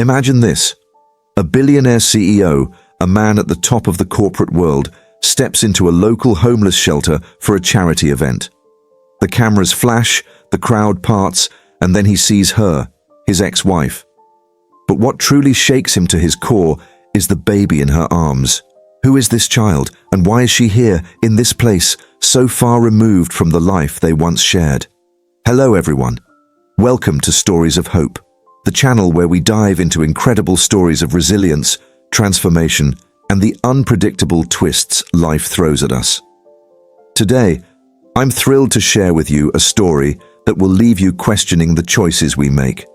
Imagine this. A billionaire CEO, a man at the top of the corporate world, steps into a local homeless shelter for a charity event. The cameras flash, the crowd parts, and then he sees her, his ex-wife. But what truly shakes him to his core is the baby in her arms. Who is this child, and why is she here, in this place, so far removed from the life they once shared? Hello everyone. Welcome to Stories of Hope, the channel where we dive into incredible stories of resilience, transformation, and the unpredictable twists life throws at us. Today, I'm thrilled to share with you a story that will leave you questioning the choices we make,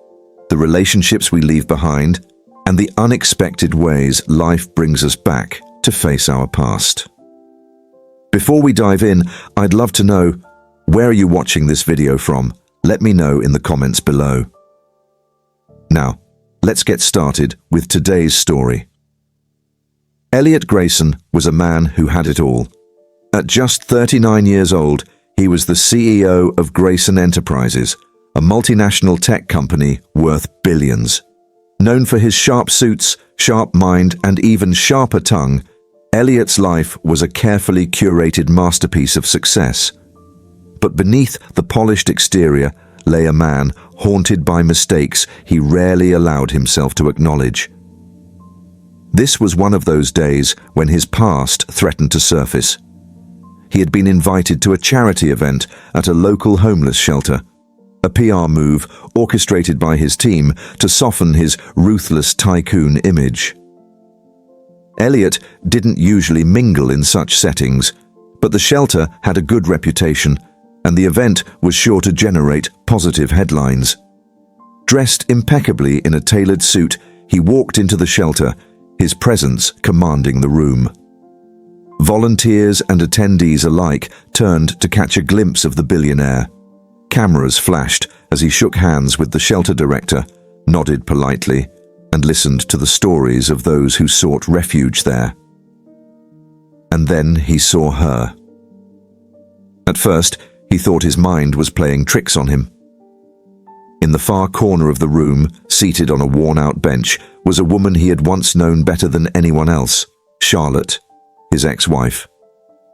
the relationships we leave behind, and the unexpected ways life brings us back to face our past. Before we dive in, I'd love to know, where are you watching this video from? Let me know in the comments below. Now, let's get started with today's story. Elliot Grayson was a man who had it all. At just 39 years old, he was the CEO of Grayson Enterprises, a multinational tech company worth billions. Known for his sharp suits, sharp mind, and even sharper tongue, Elliot's life was a carefully curated masterpiece of success. But beneath the polished exterior lay a man haunted by mistakes he rarely allowed himself to acknowledge. This was one of those days when his past threatened to surface. He had been invited to a charity event at a local homeless shelter, a PR move orchestrated by his team to soften his ruthless tycoon image. Elliot didn't usually mingle in such settings, but the shelter had a good reputation, and the event was sure to generate positive headlines. Dressed impeccably in a tailored suit, he walked into the shelter, his presence commanding the room. Volunteers and attendees alike turned to catch a glimpse of the billionaire. Cameras flashed as he shook hands with the shelter director, nodded politely, and listened to the stories of those who sought refuge there. And then he saw her. At first, he thought his mind was playing tricks on him. In the far corner of the room, seated on a worn-out bench, was a woman he had once known better than anyone else, Charlotte, his ex-wife.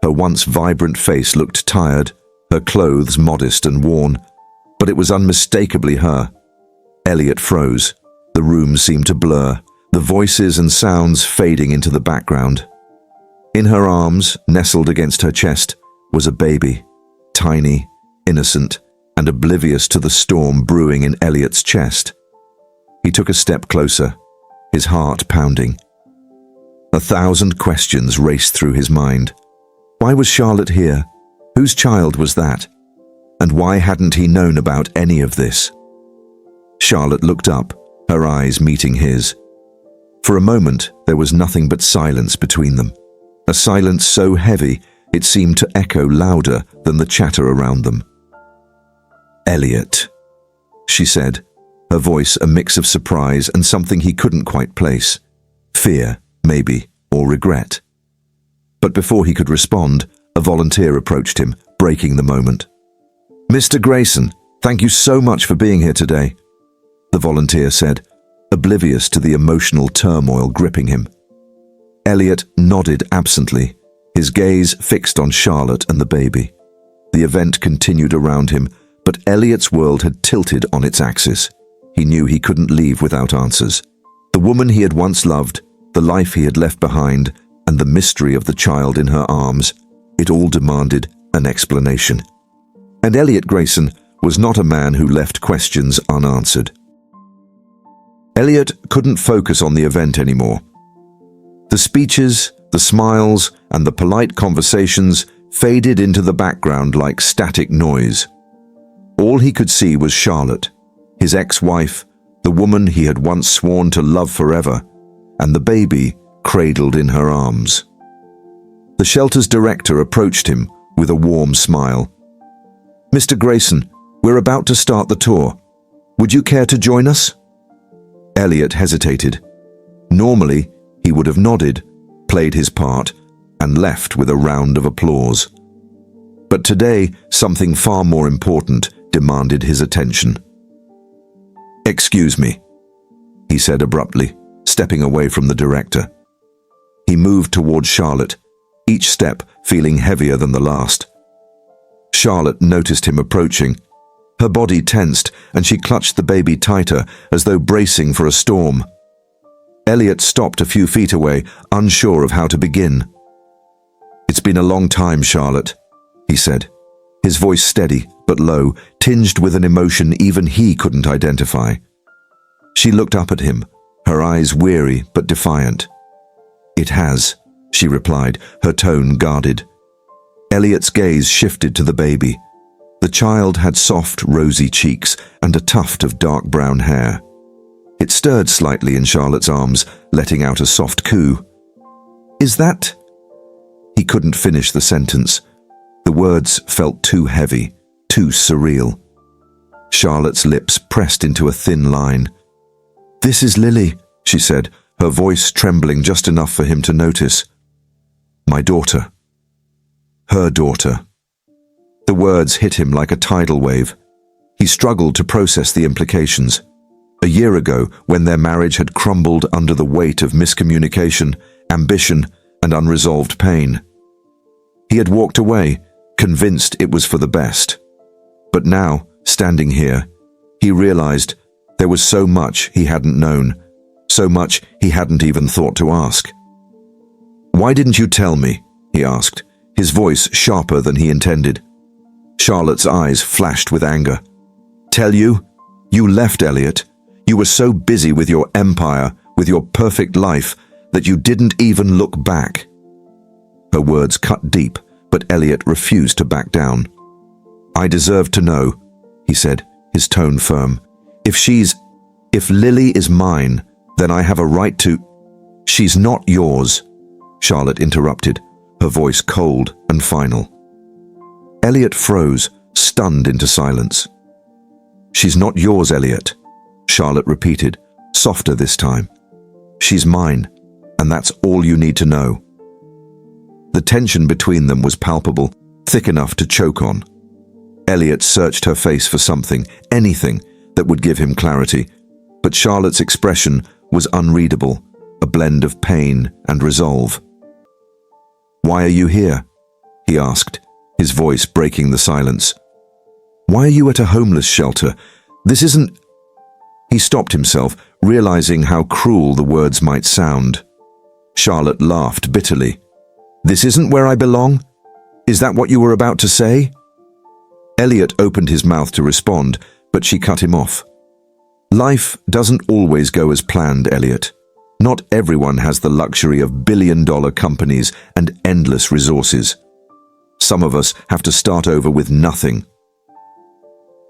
Her once vibrant face looked tired, her clothes modest and worn, but it was unmistakably her. Elliot froze. The room seemed to blur, the voices and sounds fading into the background. In her arms, nestled against her chest, was a baby, tiny, innocent, and oblivious to the storm brewing in Elliot's chest. He took a step closer, his heart pounding. 1,000 questions raced through his mind. Why was Charlotte here? Whose child was that? And why hadn't he known about any of this? Charlotte looked up, her eyes meeting his. For a moment, there was nothing but silence between them. A silence so heavy, it seemed to echo louder than the chatter around them. "Elliot," she said, her voice a mix of surprise and something he couldn't quite place. Fear, maybe, or regret. But before he could respond, a volunteer approached him, breaking the moment. "Mr. Grayson, thank you so much for being here today," the volunteer said, oblivious to the emotional turmoil gripping him. Elliot nodded absently, his gaze fixed on Charlotte and the baby. The event continued around him, but Elliot's world had tilted on its axis. He knew he couldn't leave without answers. The woman he had once loved, the life he had left behind, and the mystery of the child in her arms, it all demanded an explanation. And Elliot Grayson was not a man who left questions unanswered. Elliot couldn't focus on the event anymore. The speeches, the smiles, and the polite conversations faded into the background like static noise. All he could see was Charlotte, his ex-wife, the woman he had once sworn to love forever, and the baby cradled in her arms. The shelter's director approached him with a warm smile. "Mr. Grayson, we're about to start the tour. Would you care to join us?" Elliot hesitated. Normally, he would have nodded, played his part, and left with a round of applause. But today, something far more important demanded his attention. "Excuse me." he said abruptly, stepping away from the director. He moved towards Charlotte, each step feeling heavier than the last. Charlotte noticed him approaching. Her body tensed, and she clutched the baby tighter, as though bracing for a storm. Elliot stopped a few feet away, unsure of how to begin. "It's been a long time, Charlotte," he said, his voice steady but low, tinged with an emotion even he couldn't identify. She looked up at him, her eyes weary but defiant. "It has," she replied, her tone guarded. Elliot's gaze shifted to the baby. The child had soft, rosy cheeks and a tuft of dark brown hair. It stirred slightly in Charlotte's arms, letting out a soft coo. "Is that—" He couldn't finish the sentence. The words felt too heavy, too surreal. Charlotte's lips pressed into a thin line. "This is Lily," she said, her voice trembling just enough for him to notice. "My daughter. Her daughter." The words hit him like a tidal wave. He struggled to process the implications. A year ago, when their marriage had crumbled under the weight of miscommunication, ambition, and unresolved pain. He had walked away, convinced it was for the best. But now, standing here, he realized there was so much he hadn't known, so much he hadn't even thought to ask. "Why didn't you tell me?" he asked, his voice sharper than he intended. Charlotte's eyes flashed with anger. "Tell you? You left, Elliot. You were so busy with your empire, with your perfect life, that you didn't even look back." Her words cut deep, but Elliot refused to back down. "I deserve to know," he said, his tone firm. If Lily is mine, then I have a right to—" "She's not yours," Charlotte interrupted, her voice cold and final. Elliot froze, stunned into silence. "She's not yours, Elliot," Charlotte repeated, softer this time. "She's mine, and that's all you need to know." The tension between them was palpable, thick enough to choke on. Elliot searched her face for something, anything, that would give him clarity, but Charlotte's expression was unreadable, a blend of pain and resolve. "Why are you here?" he asked, his voice breaking the silence. "Why are you at a homeless shelter? This isn't—" He stopped himself, realizing how cruel the words might sound. Charlotte laughed bitterly. "This isn't where I belong? Is that what you were about to say?" Elliot opened his mouth to respond, but she cut him off. "Life doesn't always go as planned, Elliot. Not everyone has the luxury of billion-dollar companies and endless resources. Some of us have to start over with nothing."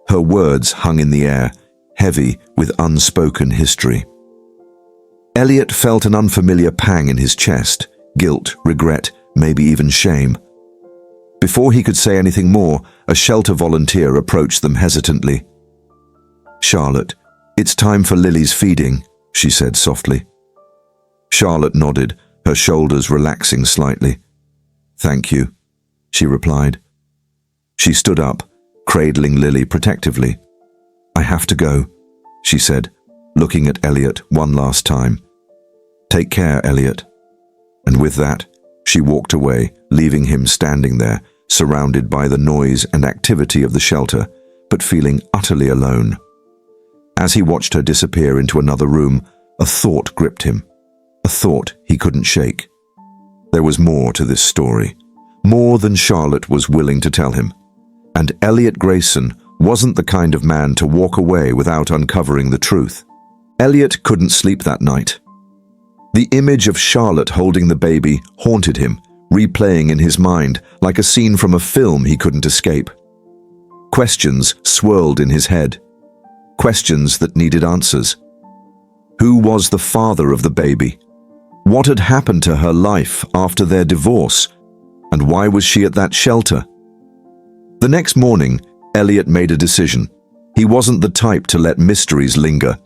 Her words hung in the air, heavy with unspoken history. Elliot felt an unfamiliar pang in his chest, guilt, regret, maybe even shame. Before he could say anything more, a shelter volunteer approached them hesitantly. "Charlotte, it's time for Lily's feeding," she said softly. Charlotte nodded, her shoulders relaxing slightly. "Thank you," she replied. She stood up, cradling Lily protectively. "I have to go," she said, looking at Elliot one last time. "Take care, Elliot." And with that, she walked away, leaving him standing there, surrounded by the noise and activity of the shelter, but feeling utterly alone. As he watched her disappear into another room, a thought gripped him, a thought he couldn't shake. There was more to this story, more than Charlotte was willing to tell him, and Elliot Grayson wasn't the kind of man to walk away without uncovering the truth. Elliot couldn't sleep that night. The image of Charlotte holding the baby haunted him, replaying in his mind like a scene from a film he couldn't escape. Questions swirled in his head, questions that needed answers. Who was the father of the baby? What had happened to her life after their divorce? And why was she at that shelter? The next morning, Elliot made a decision. He wasn't the type to let mysteries linger.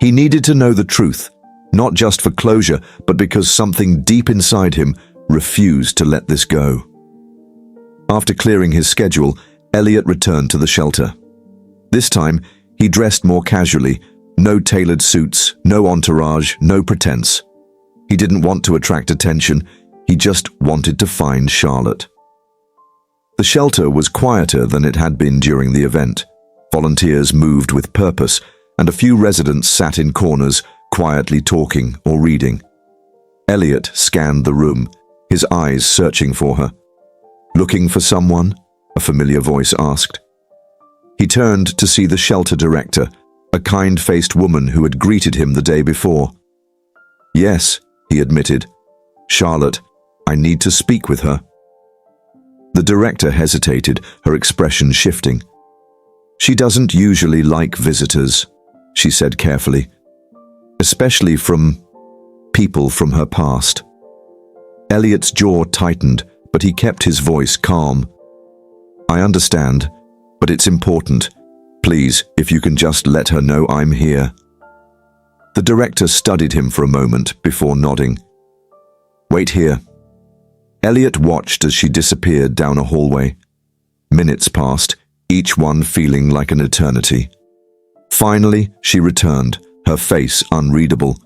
He needed to know the truth, not just for closure, but because something deep inside him refused to let this go. After clearing his schedule, Elliot returned to the shelter. This time, he dressed more casually, No tailored suits, no entourage, no pretense. He didn't want to attract attention, he just wanted to find Charlotte. The shelter was quieter than it had been during the event. Volunteers moved with purpose, and a few residents sat in corners, quietly talking or reading. Elliot scanned the room, his eyes searching for her. "Looking for someone?" a familiar voice asked. He turned to see the shelter director, a kind-faced woman who had greeted him the day before. "Yes," he admitted. "Charlotte, I need to speak with her." The director hesitated, her expression shifting. "She doesn't usually like visitors," she said carefully, "especially from people from her past." Elliot's jaw tightened, but he kept his voice calm. "I understand, but it's important. Please, if you can just let her know I'm here." The director studied him for a moment before nodding. "Wait here." Elliot watched as she disappeared down a hallway. Minutes passed, each one feeling like an eternity. Finally, she returned, her face unreadable.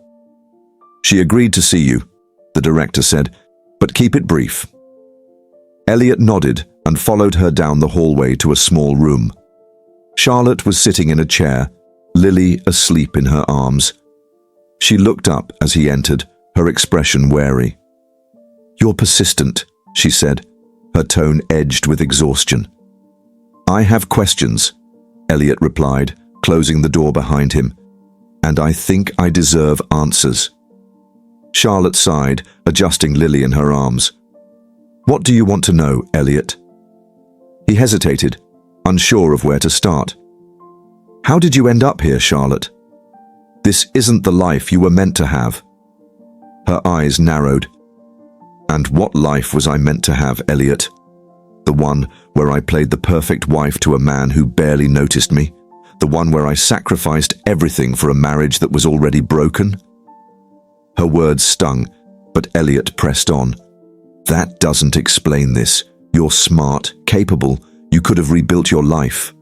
"She agreed to see you," the director said, "but keep it brief." Elliot nodded and followed her down the hallway to a small room. Charlotte was sitting in a chair, Lily asleep in her arms. She looked up as he entered, her expression wary. "You're persistent," she said, her tone edged with exhaustion. "I have questions," Elliot replied, closing the door behind him, "and I think I deserve answers." Charlotte sighed, adjusting Lily in her arms. "What do you want to know, Elliot?" He hesitated, unsure of where to start. "How did you end up here, Charlotte? This isn't the life you were meant to have." Her eyes narrowed. "And what life was I meant to have, Elliot? The one where I played the perfect wife to a man who barely noticed me? The one where I sacrificed everything for a marriage that was already broken?" Her words stung, but Elliot pressed on. "That doesn't explain this. You're smart, capable. You could have rebuilt your life."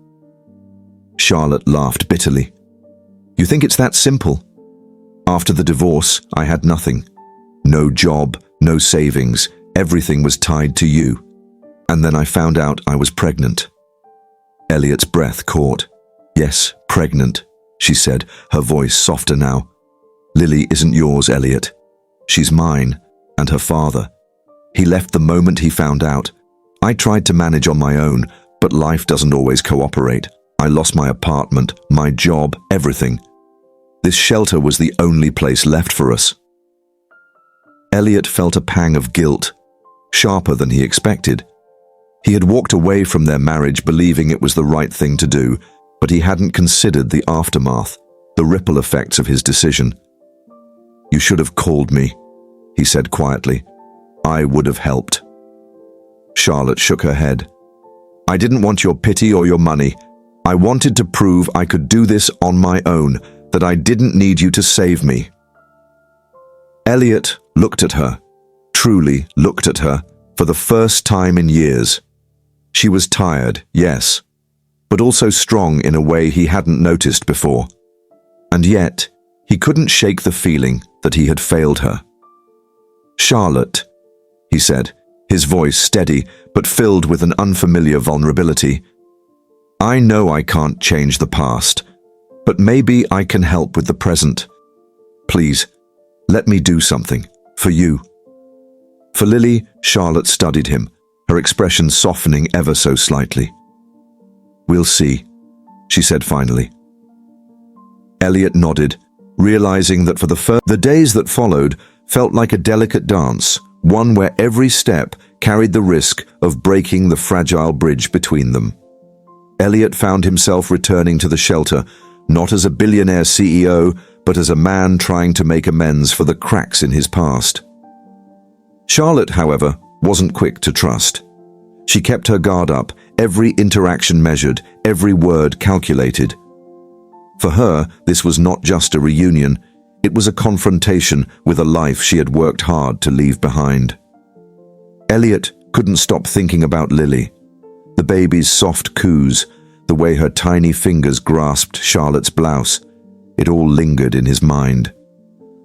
Charlotte laughed bitterly. "You think it's that simple? After the divorce, I had nothing. No job, no savings, everything was tied to you. And then I found out I was pregnant." Elliot's breath caught. "Yes, pregnant," she said, her voice softer now. "Lily isn't yours, Elliot. She's mine, and her father. He left the moment he found out. I tried to manage on my own, but life doesn't always cooperate. I lost my apartment, my job, everything. This shelter was the only place left for us." Elliot felt a pang of guilt, sharper than he expected. He had walked away from their marriage believing it was the right thing to do, but he hadn't considered the aftermath, the ripple effects of his decision. "You should have called me," he said quietly. "I would have helped." Charlotte shook her head. "I didn't want your pity or your money. I wanted to prove I could do this on my own, that I didn't need you to save me." Elliot looked at her, truly looked at her, for the first time in years. She was tired, yes, but also strong in a way he hadn't noticed before. And yet, he couldn't shake the feeling that he had failed her. "Charlotte," he said, his voice steady but filled with an unfamiliar vulnerability. "I know I can't change the past, but maybe I can help with the present. Please, let me do something, for you." For Lily, Charlotte studied him, her expression softening ever so slightly. "We'll see," she said finally. Elliot nodded, realizing that for the days that followed felt like a delicate dance, one where every step carried the risk of breaking the fragile bridge between them. Elliot found himself returning to the shelter, not as a billionaire CEO, but as a man trying to make amends for the cracks in his past. Charlotte, however, wasn't quick to trust. She kept her guard up, every interaction measured, every word calculated. For her, this was not just a reunion, it was a confrontation with a life she had worked hard to leave behind. Elliot couldn't stop thinking about Lily, the baby's soft coos, the way her tiny fingers grasped Charlotte's blouse. It all lingered in his mind.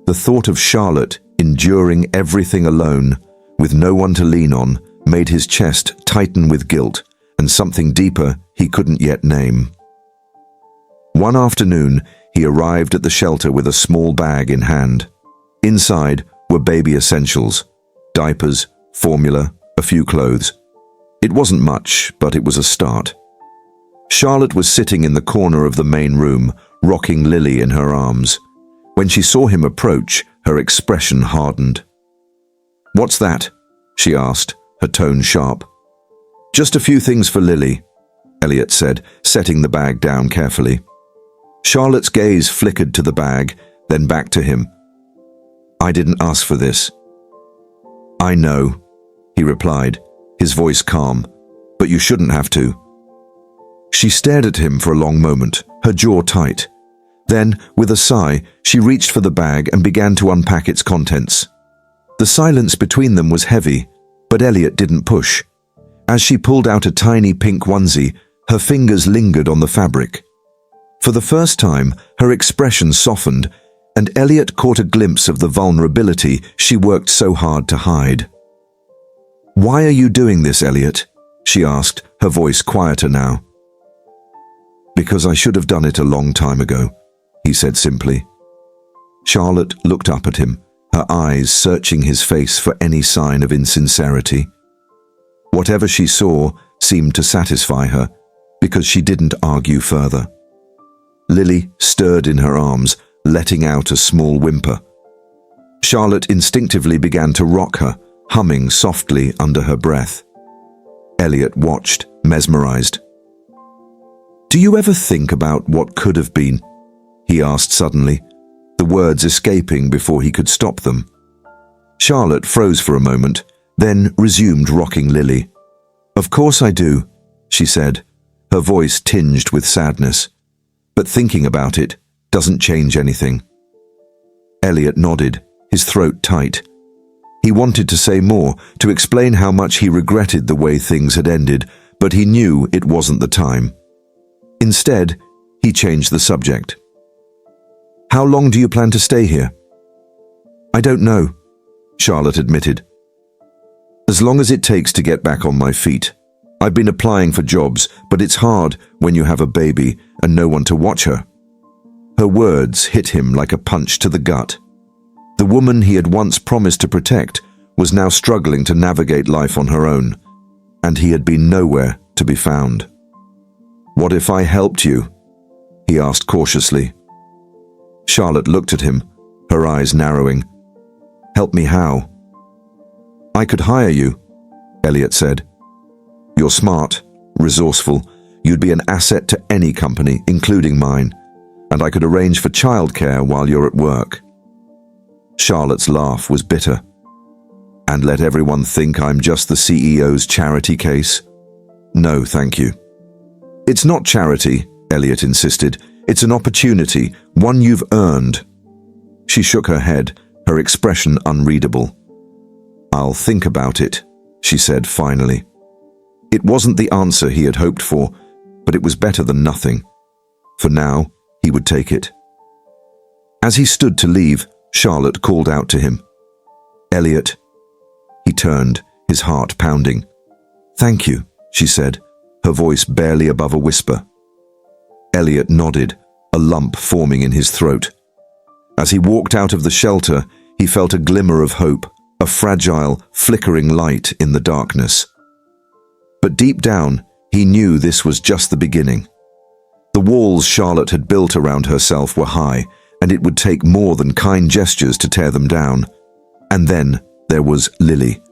The thought of Charlotte enduring everything alone, with no one to lean on, made his chest tighten with guilt and something deeper he couldn't yet name. One afternoon, he arrived at the shelter with a small bag in hand. Inside were baby essentials, diapers, formula, a few clothes. It wasn't much, but it was a start. Charlotte was sitting in the corner of the main room, rocking Lily in her arms. When she saw him approach, her expression hardened. "What's that?" she asked, her tone sharp. "Just a few things for Lily," Elliot said, setting the bag down carefully. Charlotte's gaze flickered to the bag, then back to him. "I didn't ask for this." "I know," he replied, his voice calm, "but you shouldn't have to." She stared at him for a long moment, her jaw tight. Then, with a sigh, she reached for the bag and began to unpack its contents. The silence between them was heavy, but Elliot didn't push. As she pulled out a tiny pink onesie, her fingers lingered on the fabric. For the first time, her expression softened, and Elliot caught a glimpse of the vulnerability she worked so hard to hide. "Why are you doing this, Elliot?" she asked, her voice quieter now. "Because I should have done it a long time ago," he said simply. Charlotte looked up at him, her eyes searching his face for any sign of insincerity. Whatever she saw seemed to satisfy her, because she didn't argue further. Lily stirred in her arms, letting out a small whimper. Charlotte instinctively began to rock her, humming softly under her breath. Elliot watched, mesmerized. "Do you ever think about what could have been?" he asked suddenly, the words escaping before he could stop them. Charlotte froze for a moment, then resumed rocking Lily. "Of course I do," she said, her voice tinged with sadness. "But thinking about it doesn't change anything." Elliot nodded, his throat tight. He wanted to say more, to explain how much he regretted the way things had ended, but he knew it wasn't the time. Instead, he changed the subject. "How long do you plan to stay here?" "I don't know," Charlotte admitted. "As long as it takes to get back on my feet. I've been applying for jobs, but it's hard when you have a baby and no one to watch her." Her words hit him like a punch to the gut. The woman he had once promised to protect was now struggling to navigate life on her own, and he had been nowhere to be found. "What if I helped you?" he asked cautiously. Charlotte looked at him, her eyes narrowing. "Help me how?" "I could hire you," Elliot said. "You're smart, resourceful. You'd be an asset to any company, including mine, and I could arrange for childcare while you're at work." Charlotte's laugh was bitter. "And let everyone think I'm just the CEO's charity case? No, thank you." "It's not charity," Elliot insisted. "It's an opportunity, one you've earned." She shook her head, her expression unreadable. "I'll think about it," she said finally. It wasn't the answer he had hoped for, but it was better than nothing. For now, he would take it. As he stood to leave, Charlotte called out to him. "Elliot." He turned, his heart pounding. "Thank you," she said, her voice barely above a whisper. Elliot nodded, a lump forming in his throat. As he walked out of the shelter, he felt a glimmer of hope, a fragile, flickering light in the darkness. But deep down, he knew this was just the beginning. The walls Charlotte had built around herself were high, and it would take more than kind gestures to tear them down. And then there was Lily,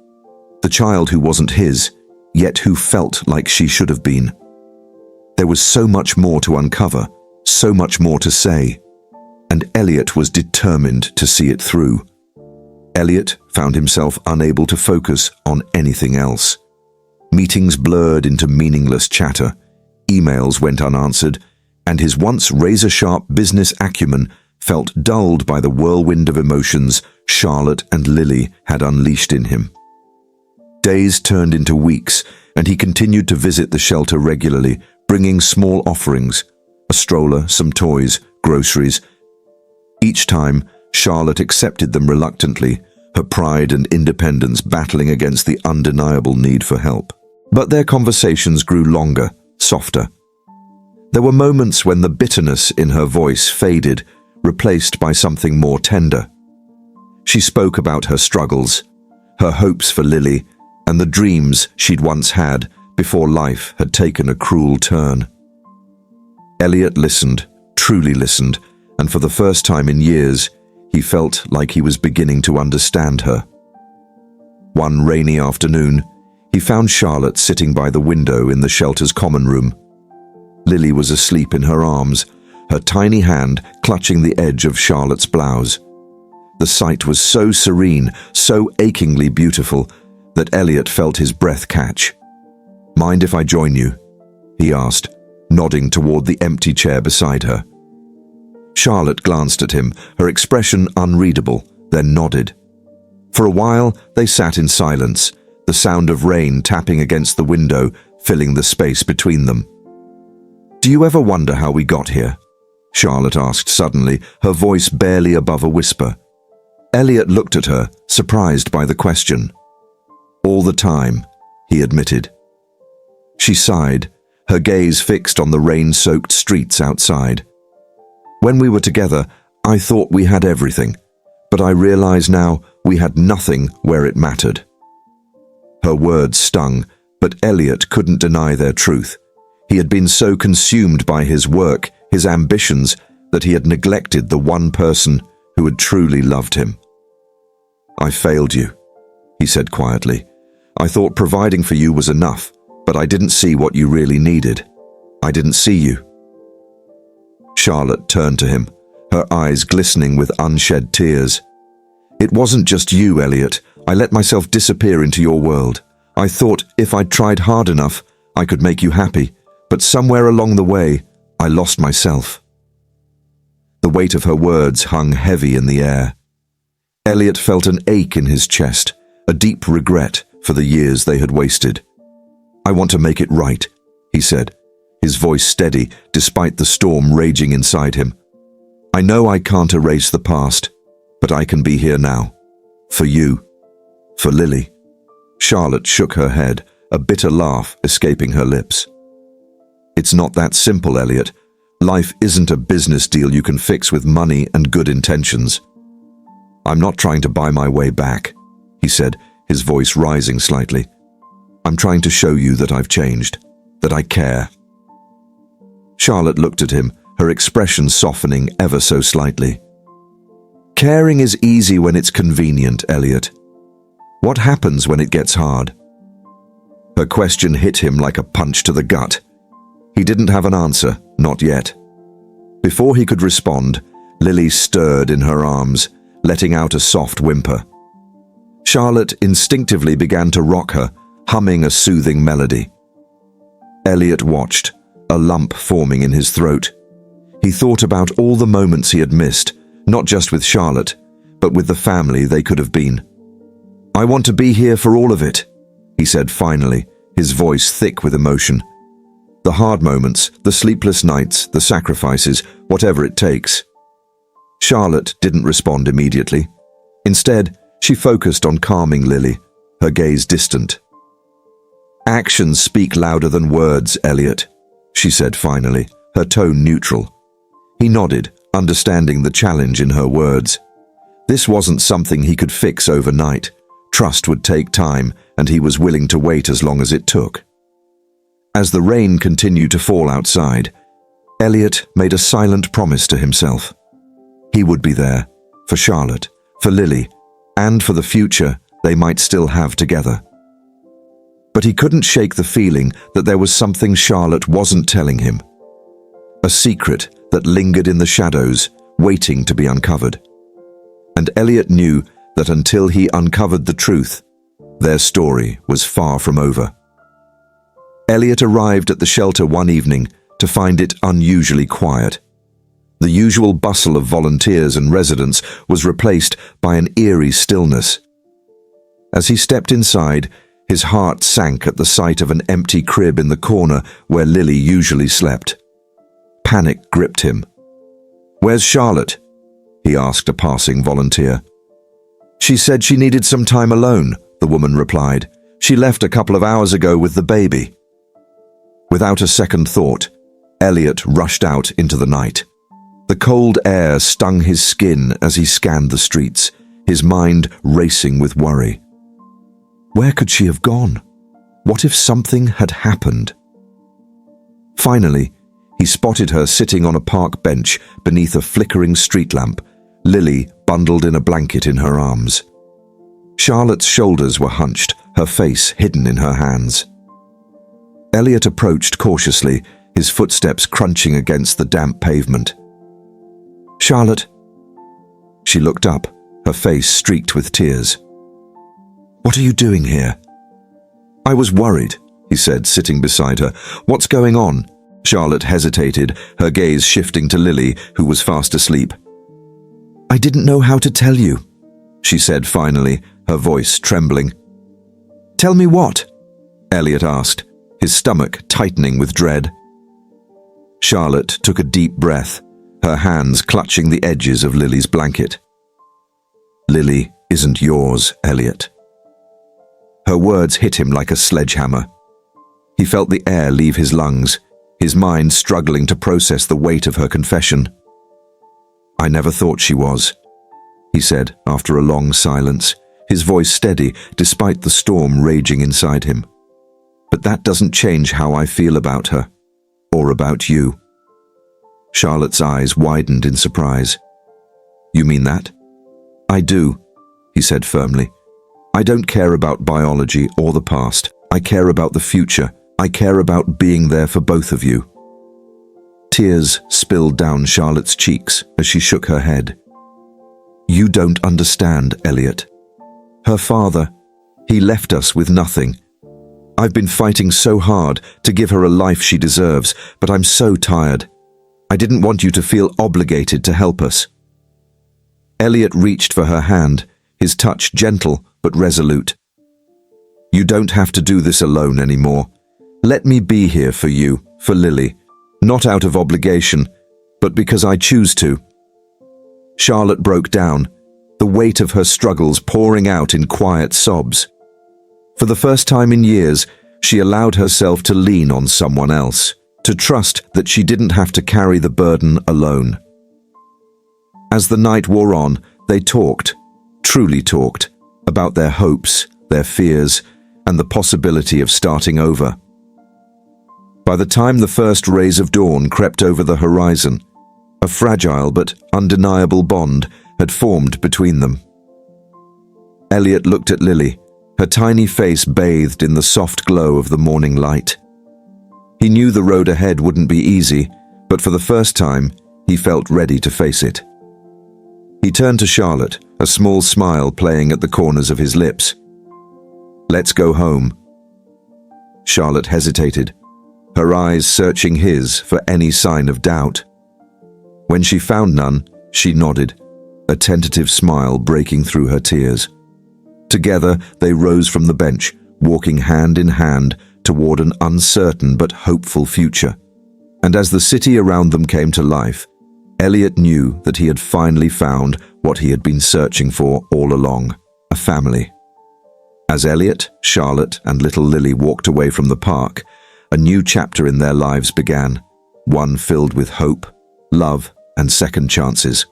the child who wasn't his, yet who felt like she should have been. There was so much more to uncover, so much more to say, and Elliot was determined to see it through. Elliot found himself unable to focus on anything else. Meetings blurred into meaningless chatter, emails went unanswered, and his once razor-sharp business acumen felt dulled by the whirlwind of emotions Charlotte and Lily had unleashed in him. Days turned into weeks, and he continued to visit the shelter regularly, bringing small offerings, a stroller, some toys, groceries, Each time, Charlotte accepted them reluctantly, her pride and independence battling against the undeniable need for help. But their conversations grew longer, softer. There were moments when the bitterness in her voice faded, replaced by something more tender. She spoke about her struggles, her hopes for Lily, and the dreams she'd once had before life had taken a cruel turn. Elliot listened, truly listened, and for the first time in years, he felt like he was beginning to understand her. One rainy afternoon, he found Charlotte sitting by the window in the shelter's common room. Lily was asleep in her arms, her tiny hand clutching the edge of Charlotte's blouse. The sight was so serene, so achingly beautiful, that Elliot felt his breath catch. "Mind if I join you?" he asked, nodding toward the empty chair beside her. Charlotte glanced at him, her expression unreadable, then nodded. For a while, they sat in silence, the sound of rain tapping against the window, filling the space between them. "Do you ever wonder how we got here?" Charlotte asked suddenly, her voice barely above a whisper. Elliot looked at her, surprised by the question. "All the time," he admitted. She sighed, her gaze fixed on the rain-soaked streets outside. "When we were together, I thought we had everything, but I realize now we had nothing where it mattered." Her words stung, but Elliot couldn't deny their truth. He had been so consumed by his work, his ambitions, that he had neglected the one person who had truly loved him. "I failed you," he said quietly. "I thought providing for you was enough, but I didn't see what you really needed. I didn't see you." Charlotte turned to him, her eyes glistening with unshed tears. "It wasn't just you, Elliot. I let myself disappear into your world. I thought if I tried hard enough, I could make you happy, but somewhere along the way, I lost myself." The weight of her words hung heavy in the air. Elliot felt an ache in his chest, a deep regret for the years they had wasted. "I want to make it right," he said, his voice steady despite the storm raging inside him. "I know I can't erase the past, but I can be here now. For you. For Lily." Charlotte shook her head, a bitter laugh escaping her lips. "It's not that simple, Elliot. Life isn't a business deal you can fix with money and good intentions." "I'm not trying to buy my way back," he said, his voice rising slightly. "I'm trying to show you that I've changed, that I care." Charlotte looked at him, her expression softening ever so slightly. "Caring is easy when it's convenient, Elliot. What happens when it gets hard?" Her question hit him like a punch to the gut. He didn't have an answer, not yet. Before he could respond, Lily stirred in her arms, letting out a soft whimper. Charlotte instinctively began to rock her, humming a soothing melody. Elliot watched, a lump forming in his throat. He thought about all the moments he had missed, not just with Charlotte, but with the family they could have been. "I want to be here for all of it," he said finally, his voice thick with emotion. "The hard moments, the sleepless nights, the sacrifices, whatever it takes." Charlotte didn't respond immediately. Instead, she focused on calming Lily, her gaze distant. "Actions speak louder than words, Elliot," she said finally, her tone neutral. He nodded, understanding the challenge in her words. This wasn't something he could fix overnight. Trust would take time, and he was willing to wait as long as it took. As the rain continued to fall outside, Elliot made a silent promise to himself. He would be there, for Charlotte, for Lily, and for the future they might still have together. But he couldn't shake the feeling that there was something Charlotte wasn't telling him. A secret that lingered in the shadows, waiting to be uncovered. And Elliot knew that until he uncovered the truth, their story was far from over. Elliot arrived at the shelter one evening to find it unusually quiet. The usual bustle of volunteers and residents was replaced by an eerie stillness. As he stepped inside, his heart sank at the sight of an empty crib in the corner where Lily usually slept. Panic gripped him. "Where's Charlotte?" he asked a passing volunteer. She said she needed some time alone, the woman replied. She left a couple of hours ago with the baby. Without a second thought, Elliot rushed out into the night. The cold air stung his skin as he scanned the streets, his mind racing with worry. Where could she have gone? What if something had happened? Finally, he spotted her sitting on a park bench beneath a flickering street lamp, Lily bundled in a blanket in her arms. Charlotte's shoulders were hunched, her face hidden in her hands. Elliot approached cautiously, his footsteps crunching against the damp pavement. "Charlotte." She looked up, her face streaked with tears. "What are you doing here?" "I was worried," he said, sitting beside her. "What's going on?" Charlotte hesitated, her gaze shifting to Lily, who was fast asleep. "I didn't know how to tell you," she said finally, her voice trembling. "Tell me what?" Elliot asked, his stomach tightening with dread. Charlotte took a deep breath, her hands clutching the edges of Lily's blanket. "Lily isn't yours, Elliot." Her words hit him like a sledgehammer. He felt the air leave his lungs, his mind struggling to process the weight of her confession. "I never thought she was," he said after a long silence, his voice steady despite the storm raging inside him. "But that doesn't change how I feel about her, or about you." Charlotte's eyes widened in surprise. "You mean that?" "I do," he said firmly. "I don't care about biology or the past. I care about the future. I care about being there for both of you." Tears spilled down Charlotte's cheeks as she shook her head. "You don't understand, Elliot. Her father, he left us with nothing. I've been fighting so hard to give her a life she deserves, but I'm so tired. I didn't want you to feel obligated to help us." Elliot reached for her hand, his touch gentle but resolute. "You don't have to do this alone anymore. Let me be here for you, for Lily, not out of obligation, but because I choose to." Charlotte broke down, the weight of her struggles pouring out in quiet sobs. For the first time in years, she allowed herself to lean on someone else, to trust that she didn't have to carry the burden alone. As the night wore on, they talked, truly talked, about their hopes, their fears, and the possibility of starting over. By the time the first rays of dawn crept over the horizon, a fragile but undeniable bond had formed between them. Elliot looked at Lily, her tiny face bathed in the soft glow of the morning light. He knew the road ahead wouldn't be easy, but for the first time, he felt ready to face it. He turned to Charlotte, a small smile playing at the corners of his lips. "Let's go home." Charlotte hesitated, her eyes searching his for any sign of doubt. When she found none, she nodded, a tentative smile breaking through her tears. Together, they rose from the bench, walking hand in hand toward an uncertain but hopeful future. And as the city around them came to life, Elliot knew that he had finally found what he had been searching for all along, a family. As Elliot, Charlotte, and little Lily walked away from the park, a new chapter in their lives began, one filled with hope, love, and second chances.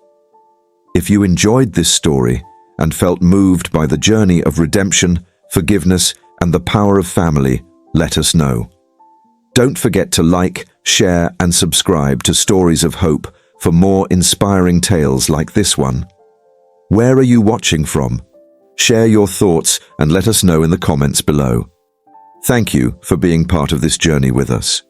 If you enjoyed this story and felt moved by the journey of redemption, forgiveness, and the power of family, let us know. Don't forget to like, share, and subscribe to Stories of Hope for more inspiring tales like this one. Where are you watching from? Share your thoughts and let us know in the comments below. Thank you for being part of this journey with us.